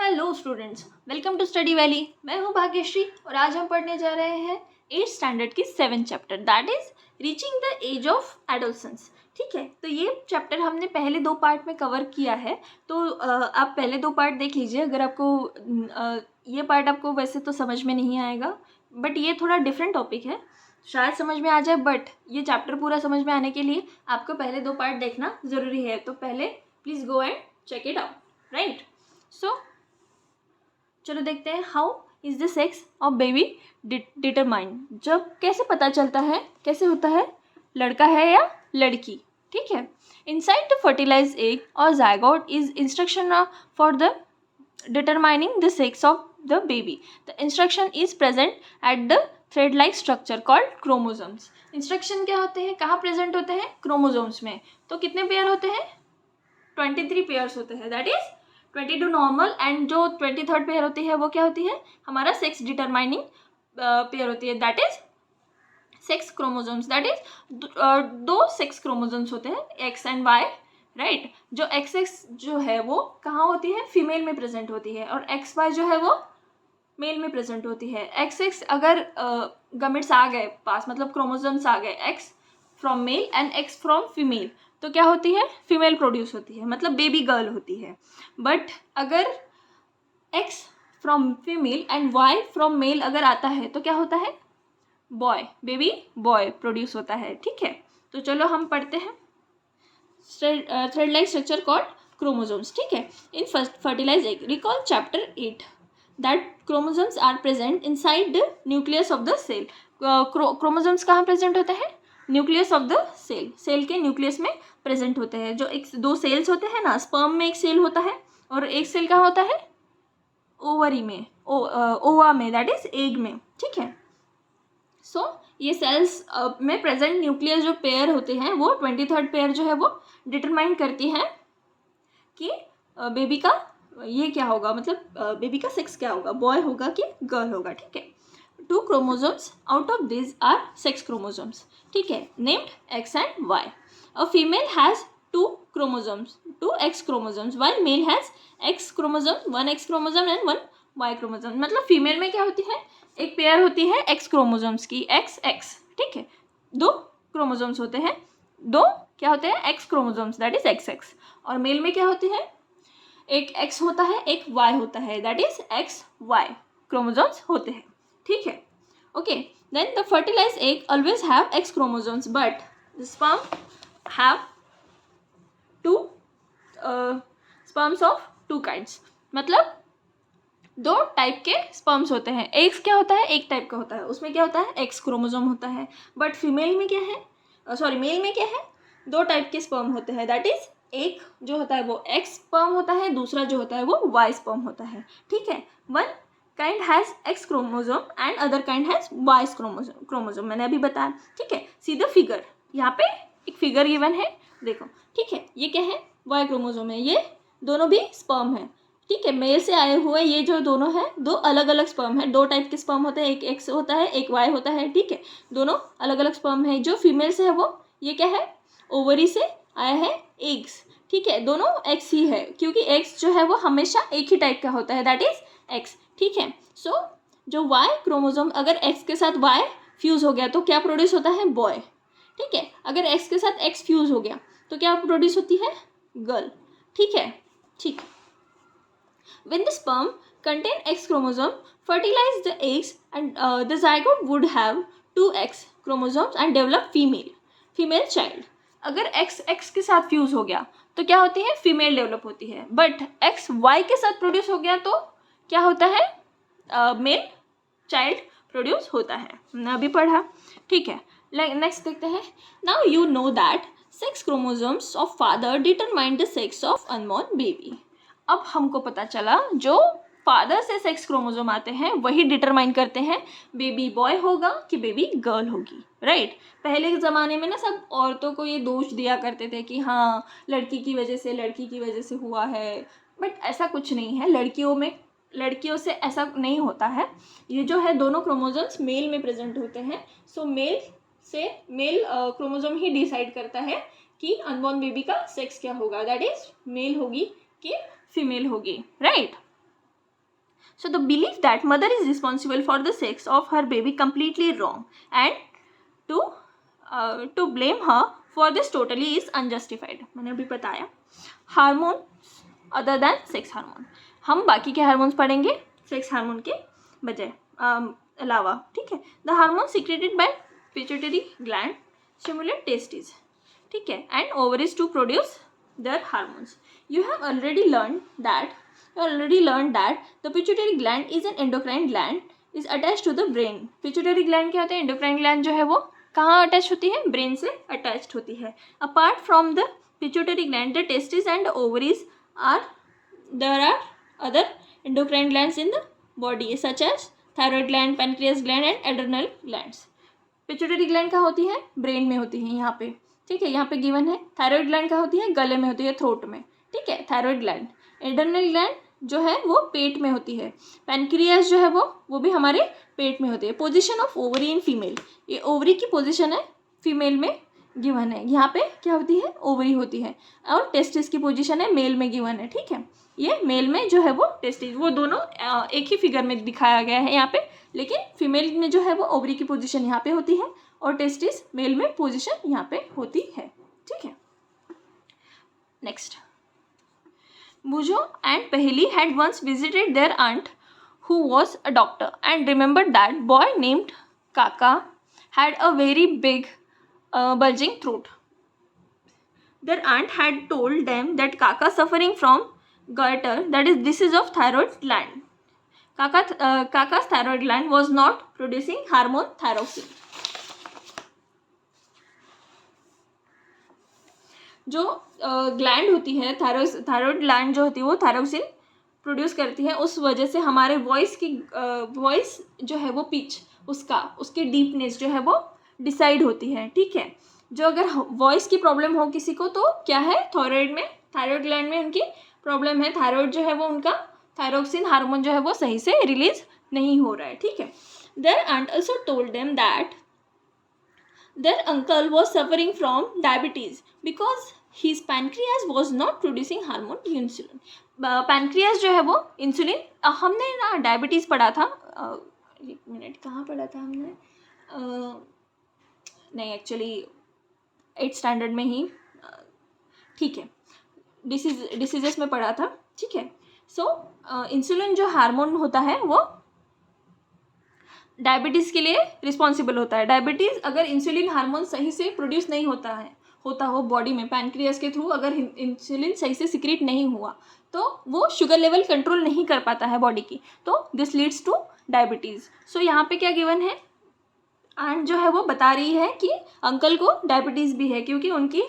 Hello students, welcome to study valley. मैं हूं भाग्यश्री और आज हम पढ़ने जा रहे हैं 8th स्टैंडर्ड की 7th chapter that is reaching the age of adolescence. ठीक है, तो ये चैप्टर हमने पहले 2 पार्ट में कवर किया है, तो आप पहले 2 पार्ट देख लीजिए। अगर आपको ये पार्ट आपको वैसे तो समझ में नहीं आएगा, बट ये थोड़ा डिफरेंट टॉपिक है, शायद समझ में आ जाए, बट ये चैप्टर पूरा समझ में आने के लिए आपको पहले 2 पार्ट देखना ज़रूरी है। तो पहले please go and check it out, right. So चलो देखते हैं how is the sex of baby determined. जब कैसे पता चलता है, कैसे होता है, लड़का है या लड़की। ठीक है, इनसाइड द फर्टिलाइज एग और zygote is instruction for the determining the sex of the baby. The instruction is present at the thread like structure called chromosomes. Instruction क्या होते हैं, कहाँ प्रेजेंट होते हैं, क्रोमोसोम्स में। तो कितने पेयर होते हैं, 23 पेयर्स होते हैं, दैट इज 22 नॉर्मल एंड जो 23rd पेयर होती है वो क्या होती है, हमारा सेक्स डिटरमाइनिंग पेयर होती है, that is sex chromosomes. That is 2 sex chromosomes होते हैं, एक्स एंड वाई, राइट। जो एक्स एक्स जो है वो कहाँ होती है, फीमेल में प्रेजेंट होती है, और एक्स वाई जो है वो मेल में प्रेजेंट होती है। एक्स एक्स अगर गमेट्स आ गए पास, मतलब क्रोमोसोम्स आ गए, x from male and x from female, तो क्या होती है, फीमेल प्रोड्यूस होती है, मतलब बेबी गर्ल होती है। बट अगर X from female and Y from male अगर आता है तो क्या होता है, बॉय, बेबी बॉय प्रोड्यूस होता है। ठीक है, तो चलो हम पढ़ते हैं thread like structure called chromosomes. ठीक है, in fertilise egg recall chapter 8 that chromosomes are present inside the nucleus of the cell. Chromosomes कहाँ प्रेजेंट होते हैं, nucleus of the cell, cell के न्यूक्लियस में प्रेजेंट होते हैं। जो 2 सेल्स होते हैं ना, स्पर्म में एक सेल होता है और एक सेल कहाँ होता है, ओवरी में, ओवा में, दैट इज एग में। ठीक है, सो ये सेल्स में प्रेजेंट न्यूक्लियस जो पेयर होते हैं वो 23rd पेयर जो है वो डिटरमाइन करती है कि बेबी का ये क्या होगा, मतलब बेबी का सेक्स क्या होगा, बॉय होगा कि गर्ल होगा। ठीक है, 2 chromosomes out of this are sex chromosomes. ठीक है, named X and Y. A female has 2 chromosomes, 2 X chromosomes, while male has X chromosome, 1 X chromosome and 1 Y chromosome. मतलब फीमेल में क्या होती है, एक पेयर होती है एक्स क्रोमोसोम्स की, एक्स एक्स। ठीक है, 2 क्रोमोसोम्स होते हैं, 2 क्या होते हैं, x chromosomes, that is x x. और मेल में क्या होती है, एक एक्स होता है, एक वाई होता है, that is X Y chromosomes होते हैं। ठीक है, okay. Then the fertilize egg always have X chromosomes but the sperm have 2 sperms of 2 kinds. मतलब 2 टाइप के स्पर्म्स होते हैं। एग्स क्या होता है, एक टाइप का होता है, उसमें क्या होता है, एक्स क्रोमोसोम होता है। बट फीमेल में क्या है, मेल में क्या है, 2 टाइप के स्पर्म होते हैं, दैट इज एक जो होता है वो एक्स स्पर्म होता है, दूसरा जो होता है वो वाई स्पर्म होता है। ठीक है, one kind has X chromosome and other kind has Y chromosome, मैंने अभी बताया। ठीक है, सी द फिगर, यहाँ पे एक फिगर गिवन है, देखो। ठीक है, ये क्या है, वाई क्रोमोसोम है, ये दोनों भी स्पर्म है। ठीक है, मेल से आए हुए ये जो दोनों है, 2 अलग अलग स्पर्म है, 2 टाइप के स्पर्म होते हैं, एक एक्स होता है, एक वाई होता है। ठीक है, दोनों अलग अलग स्पर्म है। जो फीमेल से है वो ये क्या है, ओवरी से आया है एग्स। ठीक है, दोनों एक्स ही है, क्योंकि एक्स जो है वो हमेशा एक ही टाइप का होता है, दैट इज एक्स। ठीक है, सो जो वाई क्रोमोसोम अगर एक्स के साथ वाई फ्यूज हो गया तो क्या प्रोड्यूस होता है, बॉय। ठीक है, अगर एक्स के साथ एक्स फ्यूज हो गया तो क्या प्रोड्यूस होती है, गर्ल। ठीक है, ठीक। When the sperm contain X chromosome, fertilize the eggs and the zygote would have 2 X chromosomes and develop female child. अगर X X के साथ फ्यूज हो गया तो क्या होती है, फीमेल डेवलप होती है। बट X Y के साथ प्रोड्यूस हो गया तो क्या होता है, मेल चाइल्ड प्रोड्यूस होता है, हमने अभी पढ़ा। ठीक है, नेक्स्ट देखते हैं। Now you know that sex chromosomes of father determine the sex of unborn baby. अब हमको पता चला जो फादर से सेक्स क्रोमोसोम आते हैं वही डिटरमाइन करते हैं बेबी बॉय होगा कि बेबी गर्ल होगी, राइट। पहले के ज़माने में ना सब औरतों को ये दोष दिया करते थे कि हाँ लड़की की वजह से हुआ है, बट ऐसा कुछ नहीं है। लड़कियों से ऐसा नहीं होता है। ये जो है दोनों क्रोमोसोम्स मेल में प्रेजेंट होते हैं, सो मेल क्रोमोसोम ही डिसाइड करता है कि अनबॉर्न बेबी का सेक्स क्या होगा, दैट इज मेल होगी कि फीमेल होगी, right. So the belief that mother is responsible for the sex of her baby completely wrong, and to blame her for this totally is unjustified. मैंने अभी बताया hormones other than sex hormone, हम बाकी के hormones पढ़ेंगे sex hormone के बजाय अलावा, ठीक है. The hormone secreted by pituitary gland stimulate testis, ठीक है, and ovaries to produce their hormones. You already learned that the pituitary gland is an endocrine gland, is attached to the brain. Pituitary gland क्या होता है? endocrine gland जो है वो कहाँ attach होती है? ब्रेन से अटैच्ड होती है. Apart from the pituitary gland the testis and ovaries there are other endocrine glands in the body such as thyroid gland, pancreas gland and adrenal glands. Pituitary gland कहाँ होती है? Brain में होती है यहाँ पे, ठीक है, यहाँ पे गिवन है. थायराइड ग्लैंड कहाँ होती है? गले में होती है, थ्रोट में, ठीक है, थायराइड ग्लैंड. एड्रेनल ग्लैंड जो है वो पेट में होती है. पैनक्रियास जो है वो भी हमारे पेट में होती है. Position of ovary in female, ये ओवरी की पोजीशन है फीमेल में गिवन है. यहाँ पे क्या होती है? ओवरी होती है. और टेस्टिस की पोजीशन है मेल में गिवन है, ठीक है. ये मेल में जो है वो टेस्टिस, वो दोनों एक ही फिगर में दिखाया गया है यहाँ पे, लेकिन फीमेल में जो है वो ओवरी की पोजीशन यहाँ पे होती है और टेस्टिस मेल में पोजीशन यहाँ पे होती है, ठीक है. Next, Bujo and Paheli had once visited their aunt who was a doctor and remembered that boy named Kaka had a very big bulging throat. Their aunt had told them that Kaka suffering from goiter, that is disease of thyroid gland. Kaka's thyroid gland was not producing hormone thyroxine. जो gland होती है thyroid gland जो होती है वो thyroxine produce करती है. उस वजह से हमारे वॉइस जो है वो पिच उसके डीपनेस जो है वो डिसाइड होती है, ठीक है. जो अगर वॉइस की प्रॉब्लम हो किसी को तो क्या है? थायरॉइड ग्लैंड में उनकी प्रॉब्लम है. थायरॉइड जो है वो उनका थायरोक्सिन हार्मोन जो है वो सही से रिलीज नहीं हो रहा है, ठीक है. Their aunt also told them that their uncle was suffering from diabetes because his pancreas was not producing hormone insulin. pancreas जो है वो इंसुलिन, हमने ना डायबिटीज़ पढ़ा था, एक मिनट कहाँ पढ़ा था हमने, नहीं एक्चुअली 8th स्टैंडर्ड में ही, ठीक है, डिसीजेस में पढ़ा था, ठीक है. सो इंसुलिन जो हार्मोन होता है वो डायबिटीज़ के लिए रिस्पॉन्सिबल होता है. डायबिटीज़ अगर इंसुलिन हार्मोन सही से प्रोड्यूस नहीं होता हो बॉडी में पैनक्रियास के थ्रू, अगर इंसुलिन सही से सिक्रेट नहीं हुआ तो वो शुगर लेवल कंट्रोल नहीं कर पाता है बॉडी की, तो दिस लीड्स टू डायबिटीज़. सो यहाँ पे क्या गिवन है? आंट जो है वो बता रही है कि अंकल को डायबिटीज़ भी है क्योंकि उनकी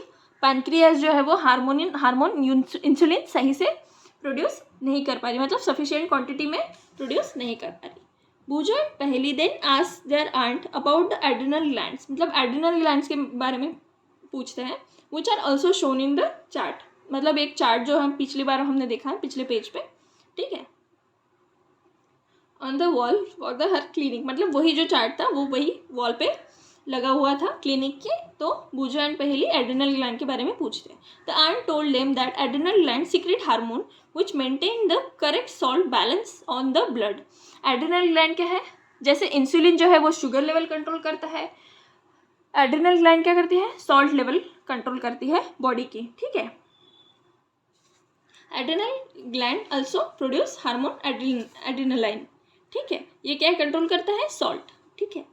पैनक्रियास जो है वो हार्मोन इंसुलिन सही से प्रोड्यूस नहीं कर पा रही, मतलब सफिशिएंट क्वांटिटी में प्रोड्यूस नहीं कर पा रही. Bujo and Paheli then asked their aunt about the adrenal glands, मतलब adrenal glands के बारे में पूछते हैं, which are also shown in the chart, मतलब एक चार्ट जो हम पिछली बार हमने देखा है पिछले पेज पे, ठीक है, on the wall for the her clinic, मतलब वही जो चार्ट था वो वही वॉल पे लगा हुआ था क्लिनिक के. तो Bujo and Paheli adrenal gland के बारे में पूछते हैं. The aunt told them that adrenal gland secrete hormone which maintain the correct salt balance on the blood. Adrenal gland क्या है? जैसे इंसुलिन जो है वो शुगर लेवल कंट्रोल करता है, एड्रेनल ग्लैंड क्या करती है? सॉल्ट लेवल कंट्रोल करती है बॉडी की, ठीक है. Adrenal gland also produce hormone adrenaline, ठीक है. ये क्या कंट्रोल करता है? सॉल्ट, ठीक है.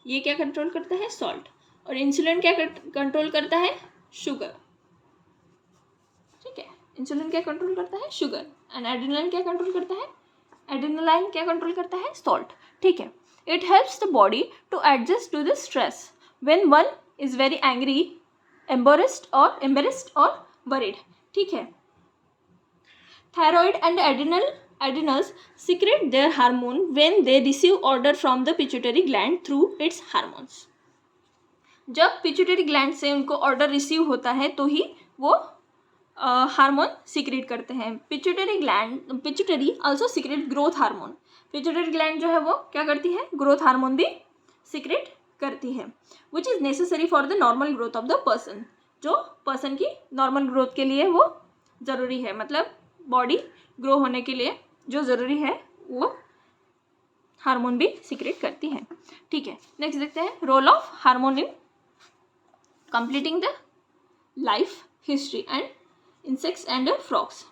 ये क्या कंट्रोल करता है? सॉल्ट. और इंसुलिन क्या कंट्रोल करता है? शुगर, ठीक है. इंसुलिन क्या कंट्रोल करता है? शुगर. एंड एड्रेनलाइन क्या कंट्रोल करता है? एड्रेनलाइन क्या कंट्रोल करता है? सॉल्ट, ठीक है. It helps the body to adjust to the stress when one is very angry, embarrassed और वरीड, ठीक है. Thyroid and adrenals secrete their hormone when they receive order from the pituitary gland through its hormones. जब pituitary gland से उनको order receive होता है तो ही वो हार्मोन सीक्रेट करते हैं. Pituitary also secret growth hormone. Pituitary gland जो है वो क्या करती है? ग्रोथ हार्मोन भी सीक्रेट करती है, which is necessary for the normal growth of the person. जो पर्सन की नॉर्मल ग्रोथ के लिए वो ज़रूरी है, मतलब बॉडी ग्रो होने के लिए जो ज़रूरी है वो हार्मोन भी सीक्रेट करती है। ठीक है, नेक्स्ट देखते हैं role of hormone in completing the life history and insects and frogs.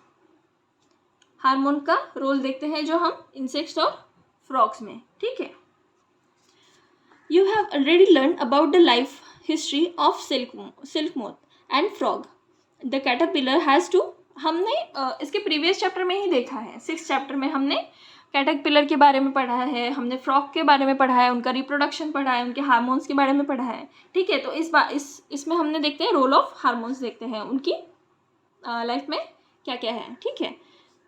Hormone का रोल देखते हैं जो हम इंसेक्ट्स और फ्रॉग्स में। ठीक है, you have already learn about the life history of silk moth and frog. The caterpillar has to, हमने इसके प्रीवियस चैप्टर में ही देखा है। 6th चैप्टर में हमने कैटरपिलर के बारे में पढ़ा है, हमने फ्रॉग के बारे में पढ़ा है, उनका रिप्रोडक्शन पढ़ा है, उनके हार्मोन्स के बारे में पढ़ा है। ठीक है, तो इसमें हमने देखते हैं रोल ऑफ हार्मोन्स, देखते हैं उनकी लाइफ में क्या क्या है। ठीक है,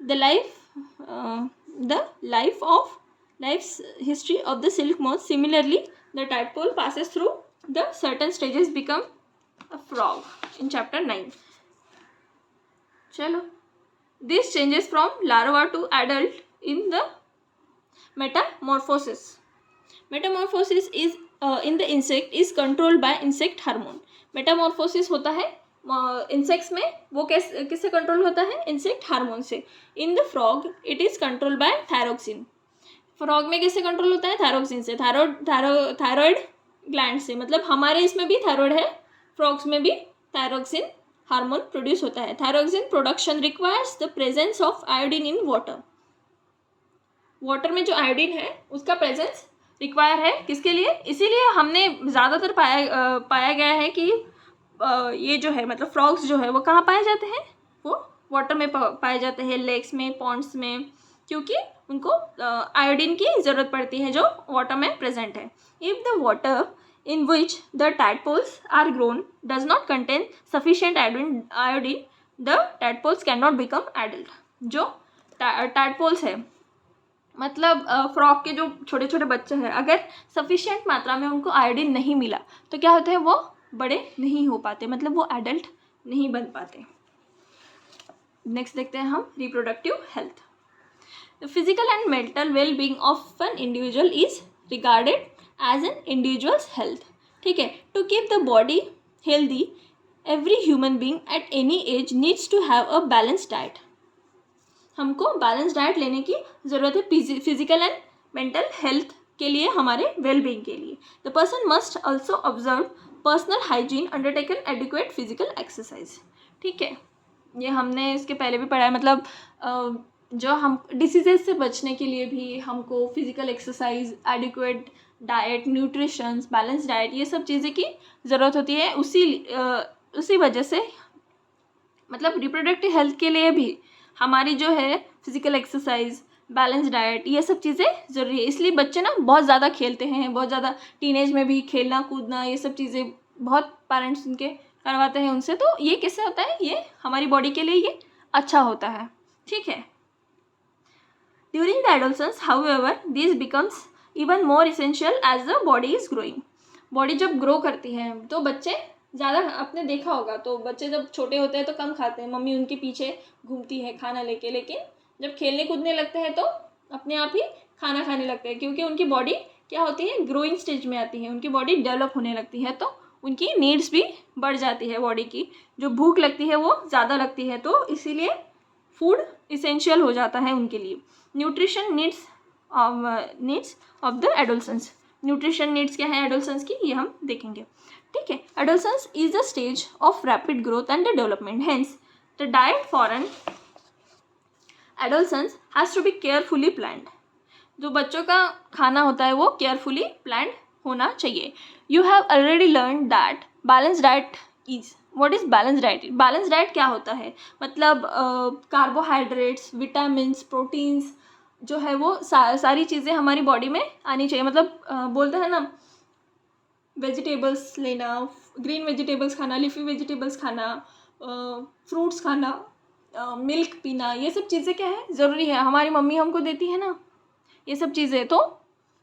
the life history of the silk moth. Similarly the tadpole passes through the certain stages become a frog in chapter 9. चलो, this changes from larva to adult in the metamorphosis. Metamorphosis is in the insect is controlled by insect hormone. Metamorphosis होता है insects में, वो किससे control होता है? Insect hormone से। In the frog it is control by thyroxine. Frog में किससे कंट्रोल होता है? थायरोक्सिन से, थायरॉयड ग्लैंड से। मतलब हमारे इसमें भी थायरॉयड है, फ्रॉग्स में भी थायरोक्सिन हार्मोन प्रोड्यूस होता है। Thyroxine production requires the presence of iodine in water. Water में जो आयोडीन है उसका प्रेजेंस रिक्वायर है, किसके लिए? इसीलिए हमने ज़्यादातर पाया गया है कि ये जो है, मतलब फ्रॉग्स जो है वो कहाँ पाए जाते हैं? वो वाटर में पाए जाते हैं, लेक्स में, पॉन्ड्स में, क्योंकि उनको आयोडीन की ज़रूरत पड़ती है जो वाटर में प्रेजेंट है। If the water in which the tadpoles are grown does not contain sufficient iodine, the tadpoles cannot become adult. जो tadpoles है, मतलब फ्रॉग के जो छोटे छोटे बच्चे हैं, अगर सफिशिएंट मात्रा में उनको आयोडीन नहीं मिला तो क्या होता है? वो बड़े नहीं हो पाते, मतलब वो एडल्ट नहीं बन पाते। नेक्स्ट देखते हैं हम reproductive health. The physical and mental well being of an individual is regarded as an individual's health. ठीक है, to keep the body healthy every human being at any age needs to have a balance diet. हमको balance diet लेने की ज़रूरत है physical and mental health के लिए, हमारे वेल बीइंग के लिए। The person must also observe personal hygiene, undertaken adequate physical exercise. ठीक है, ये हमने इसके पहले भी पढ़ा है। मतलब जो हम डिसीजेज से बचने के लिए भी हमको physical exercise, adequate diet, nutritions, balance diet, ये सब चीज़ें की ज़रूरत होती है। उसी वजह से मतलब रिप्रोडक्टिव हेल्थ के लिए भी हमारी जो है फिजिकल एक्सरसाइज, बैलेंस डाइट, ये सब चीज़ें ज़रूरी है। इसलिए बच्चे ना बहुत ज़्यादा खेलते हैं, बहुत ज़्यादा टीनेज में भी खेलना कूदना, ये सब चीज़ें बहुत पेरेंट्स उनके करवाते हैं उनसे। तो ये किससे होता है? ये हमारी बॉडी के लिए ये अच्छा होता है। ठीक है, during the adolescence however this becomes even more essential as the body is growing. Body जब ग्रो करती है तो बच्चे ज़्यादा, आपने देखा होगा तो बच्चे जब छोटे होते हैं तो कम खाते हैं, मम्मी उनके पीछे घूमती है खाना लेके, लेकिन जब खेलने कूदने लगते हैं तो अपने आप ही खाना खाने लगते हैं, क्योंकि उनकी बॉडी क्या होती है? ग्रोइंग स्टेज में आती है, उनकी बॉडी डेवलप होने लगती है, तो उनकी नीड्स भी बढ़ जाती है। बॉडी की जो भूख लगती है वो ज़्यादा लगती है, तो इसीलिए फूड इसेंशियल हो जाता है उनके लिए। Nutrition needs of the adolescence. Nutrition needs क्या है एडोलसेंस की, ये हम देखेंगे। ठीक है, adolescence is the stage of rapid growth and development, hence the diet for an adolescence has to be carefully planned. जो बच्चों का खाना होता है वो केयरफुली प्लान्ड होना चाहिए। You have already learn that balance diet is, what is balance diet? Balance diet क्या होता है? मतलब कार्बोहाइड्रेट्स, विटामिन्स, प्रोटीन्स जो है वो सारी चीज़ें हमारी बॉडी में आनी चाहिए। मतलब बोलते हैं ना, वेजिटेबल्स लेना, ग्रीन वेजिटेबल्स खाना, लीफी वेजिटेबल्स खाना, फ्रूट्स खाना, मिल्क पीना, ये सब चीज़ें क्या है? ज़रूरी है, हमारी मम्मी हमको देती है ना ये सब चीज़ें। तो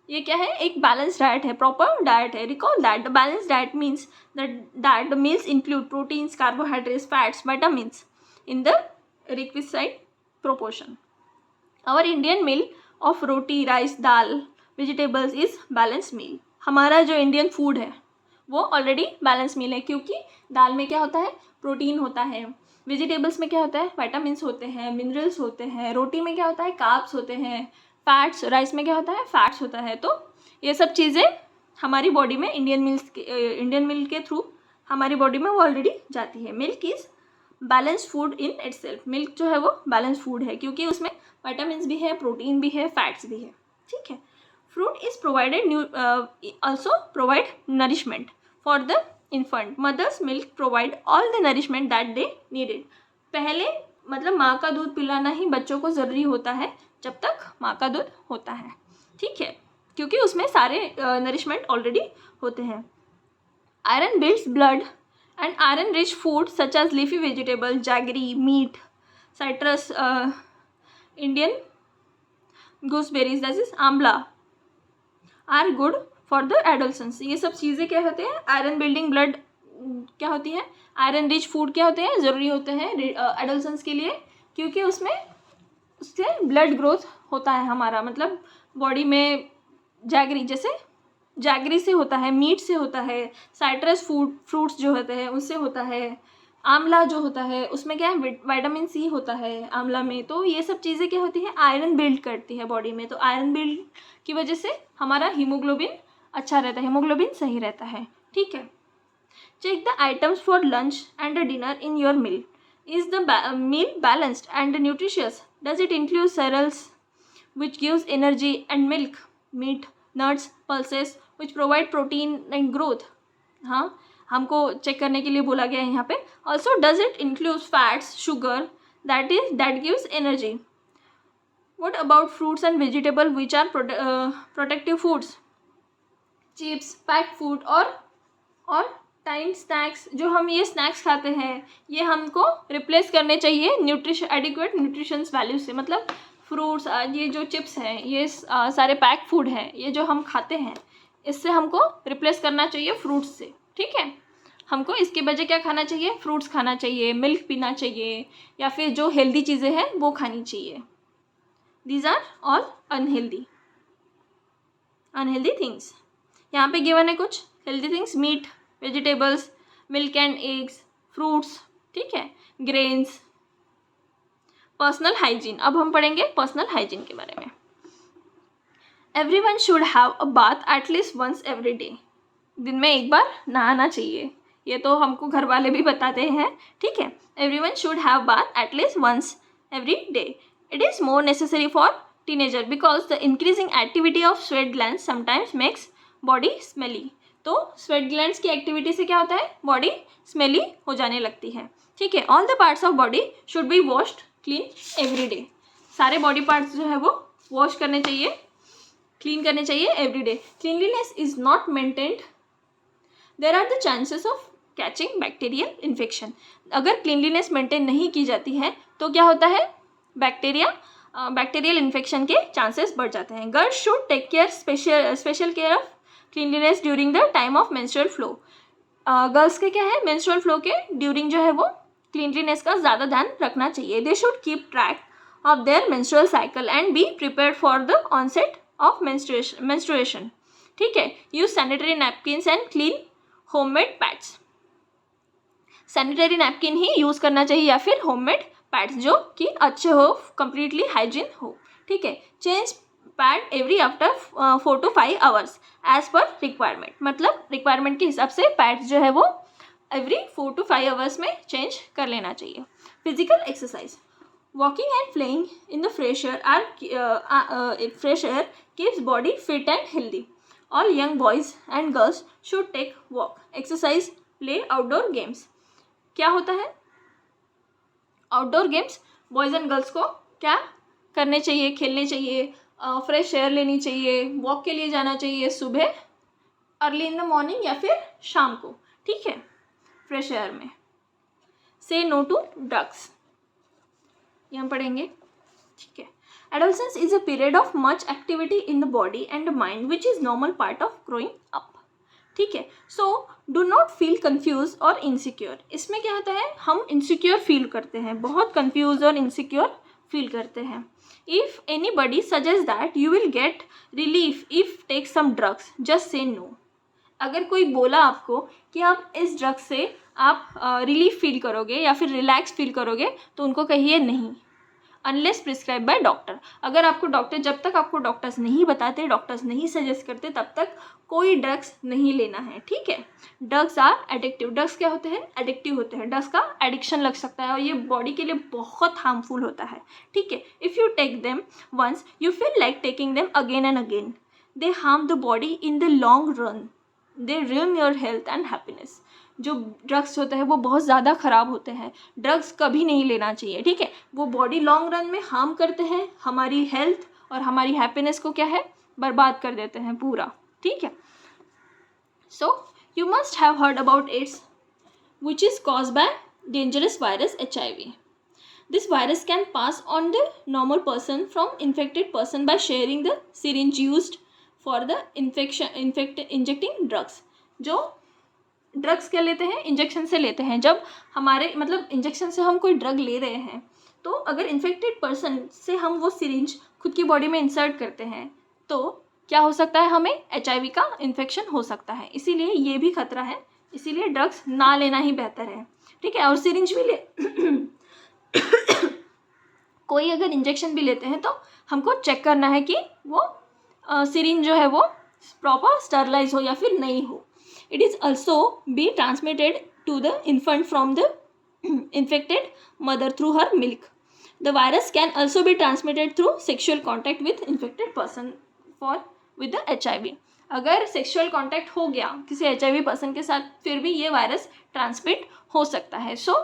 ये क्या है? एक बैलेंस डाइट है, प्रॉपर डाइट है। Recall that the balance diet means that the meals include proteins, carbohydrates, fats, vitamins in the requisite proportion. Our Indian meal of roti, rice, dal, vegetables is balance meal. हमारा जो Indian food है वो already balance meal है, क्योंकि दाल में क्या होता है? प्रोटीन होता है। वेजिटेबल्स में क्या होता है? विटामिन्स होते हैं, मिनरल्स होते हैं। रोटी में क्या होता है? कार्ब्स होते हैं, फैट्स, राइस में क्या होता है, फैट्स होता है। तो ये सब चीज़ें हमारी बॉडी में इंडियन मिल्क के थ्रू हमारी बॉडी में वो ऑलरेडी जाती है। Milk is balance food in itself. Milk जो है वो बैलेंस फूड है क्योंकि उसमें विटामिन भी है, प्रोटीन भी है, फैट्स भी है, ठीक है। Fruit is provided also provide nourishment for the infant. Mother's milk provide all the nourishment that they needed. पहले मतलब माँ का दूध पिलाना ही बच्चों को ज़रूरी होता है जब तक माँ का दूध होता है, ठीक है, क्योंकि उसमें सारे नरिशमेंट ऑलरेडी होते हैं। Iron builds blood and iron rich foods such as leafy vegetable, jaggery, meat, citrus, Indian gooseberries, that is amla, are good for the adolescents। ये सब चीज़ें क्या होते हैं, आयरन बिल्डिंग ब्लड क्या होती है, आयरन रिच फूड क्या होते हैं, ज़रूरी होते हैं एडोलसेंट्स के लिए, क्योंकि उसमें उससे ब्लड ग्रोथ होता है हमारा, मतलब बॉडी में जैगरी, जैसे जैगरी से होता है, मीट से होता है, साइट्रस फ्रूट्स जो होते हैं उससे होता है, आंवला जो होता है उसमें क्या है, विटामिन सी होता है आंवला में। तो ये सब चीज़ें क्या होती है, आयरन बिल्ड करती है बॉडी में। तो आयरन बिल्ड की वजह से हमारा हीमोग्लोबिन अच्छा रहता है, हीमोग्लोबिन सही रहता है, ठीक है। Check the items for lunch and dinner in your meal. Is the meal balanced and nutritious? Does it include cereals which gives energy and milk, meat, nuts, pulses which provide protein and growth? हाँ, हमको check करने के लिए बोला गया है यहाँ पे। Also does it include fats, sugar that gives energy? What about fruits and vegetable which are protective foods? Chips, packed food और टाइम स्नैक्स, जो हम ये स्नैक्स खाते हैं ये हमको रिप्लेस करने चाहिए एडिक्वेट न्यूट्रिशंस वैल्यू से। मतलब फ्रूट्स, ये जो चिप्स हैं, ये सारे पैक फूड हैं, ये जो हम खाते हैं इससे हमको रिप्लेस करना चाहिए फ्रूट्स से, ठीक है। हमको इसके बजाय क्या खाना चाहिए, फ्रूट्स खाना चाहिए, मिल्क पीना चाहिए, या फिर जो हेल्दी चीज़ें हैं वो खानी चाहिए। These are all unhealthy things. यहाँ पे गिवन है कुछ healthy things, meat, vegetables, milk and eggs, fruits, ठीक है, ग्रेन्स। पर्सनल हाइजीन, अब हम पढ़ेंगे पर्सनल हाइजीन के बारे में। Everyone should have a bath at least once every day. दिन में एक बार नहाना चाहिए, ये तो हमको घर वाले भी बताते हैं, ठीक है। Everyone should have bath at least once every day. It is more necessary for teenager because the increasing activity of sweat glands sometimes makes body smelly. तो स्वेट ग्लैंड्स की एक्टिविटी से क्या होता है, बॉडी स्मेली हो जाने लगती है, ठीक है। All the parts of body should be washed clean every day. सारे बॉडी पार्ट्स जो है वो वॉश करने चाहिए, क्लीन करने चाहिए every day. Cleanliness is not maintained, there are the chances of catching bacterial infection. अगर क्लीनलीनेस मेंटेन नहीं की जाती है तो क्या होता है, बैक्टीरियल इन्फेक्शन के चांसेस बढ़ जाते हैं। Girls should take care special care of cleanliness during the time of menstrual flow. Girls के क्या है, मेंस्ट्रुअल फ्लो के ड्यूरिंग जो है वो क्लीनलीनेस का ज़्यादा ध्यान रखना चाहिए। They should keep track of their menstrual cycle and be prepared for the onset of menstruation, ठीक है। Use sanitary napkins and clean homemade pads. Sanitary napkin ही यूज़ करना चाहिए या फिर होममेड पैड्स जो कि अच्छे हो, कंप्लीटली हाइजीन हो, ठीक है। Change pad every after 4 to 5 hours as per requirement. मतलब रिक्वायरमेंट के हिसाब से पैड्स जो है वो एवरी 4 to 5 hours में चेंज कर लेना चाहिए। Physical exercise, walking and playing in the fresh air keeps body fit and healthy. All young boys and girls should take walk, exercise, play outdoor games. क्या होता है, outdoor games boys and girls को क्या करने चाहिए, खेलने चाहिए, fresh air लेनी चाहिए, वॉक के लिए जाना चाहिए सुबह, अर्ली इन द मॉर्निंग या फिर शाम को, ठीक है, फ्रेश एयर में। से नो टू ड्रग्स, ये हम पढ़ेंगे, ठीक है। Adolescence is a period of much activity in the body and mind which is normal part of growing up, ठीक है। So do not feel confuse और इनसिक्योर। इसमें क्या होता है, हम इनसिक्योर फील करते हैं, बहुत कन्फ्यूज और इनसिक्योर फील करते हैं। If anybody suggest that you will get relief if take some drugs, just say no. अगर कोई बोला आपको कि आप इस ड्रग से आप रिलीफ फील करोगे या फिर रिलैक्स फील करोगे तो उनको कहिए नहीं। Unless prescribe by doctor. अगर आपको डॉक्टर, जब तक आपको डॉक्टर्स नहीं बताते, डॉक्टर्स नहीं सजेस्ट करते, तब तक कोई ड्रग्स नहीं लेना है, ठीक है। Drugs are addictive. ड्रग्स क्या होते हैं? एडिक्टिव होते हैं। ड्रग्स का एडिक्शन लग सकता है और ये बॉडी के लिए बहुत हार्मफुल होता है, ठीक है। If you take them once you feel like taking them again and again. They harm the body in the long run. They ruin your health and happiness. जो ड्रग्स होते हैं वो बहुत ज़्यादा ख़राब होते हैं। ड्रग्स कभी नहीं लेना चाहिए, ठीक है। वो बॉडी लॉन्ग रन में हार्म करते हैं, हमारी हेल्थ और हमारी हैप्पीनेस को क्या है, बर्बाद कर देते हैं पूरा, ठीक है। So you must have heard about AIDS which is cause by dangerous virus HIV. This virus can pass on the normal person from infected person by sharing the syringe used for the injecting drugs. जो drugs क्या लेते हैं? Injection से लेते हैं। जब हमारे मतलब इंजेक्शन से हम कोई ड्रग ले रहे हैं, तो अगर इन्फेक्टेड पर्सन से हम वो सिरिंज खुद की बॉडी में इंसर्ट करते हैं तो क्या हो सकता है? हमें HIV का इन्फेक्शन हो सकता है। इसीलिए ये भी खतरा है, इसीलिए ड्रग्स ना लेना ही बेहतर है, ठीक है। और सिरिंज भी ले कोई अगर इंजेक्शन भी लेते हैं तो हमको चेक करना है कि वो सिरिंज जो है वो प्रॉपर स्टरलाइज हो या फिर नहीं हो। It is also be transmitted to the infant from the infected mother through her milk. The virus can also be transmitted through sexual contact with infected person with the HIV. अगर sexual contact हो गया किसी HIV person के साथ, फिर भी ये virus transmit हो सकता है. सो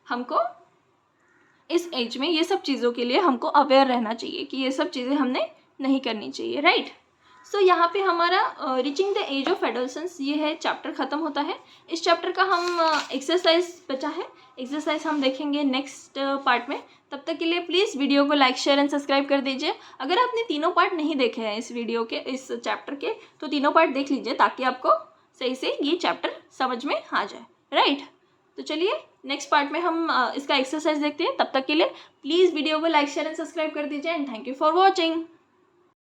हमको इस एज में ये सब चीज़ों के लिए हमको अवेयर रहना चाहिए कि ये सब चीज़ें हमने नहीं करनी चाहिए, राइट. सो यहाँ पे हमारा reaching the age of adolescence ये है चैप्टर ख़त्म होता है. इस चैप्टर का हम एक्सरसाइज बचा है, एक्सरसाइज हम देखेंगे नेक्स्ट पार्ट में. तब तक के लिए प्लीज़ वीडियो को लाइक शेयर एंड सब्सक्राइब कर दीजिए. अगर आपने तीनों पार्ट नहीं देखे हैं इस वीडियो के, इस चैप्टर के, तो तीनों पार्ट देख लीजिए ताकि आपको सही से ये चैप्टर समझ में आ जाए, राइट. तो चलिए नेक्स्ट पार्ट में हम इसका एक्सरसाइज देखते हैं. तब तक के लिए प्लीज़ वीडियो को लाइक शेयर एंड सब्सक्राइब कर दीजिए and thank you for watching.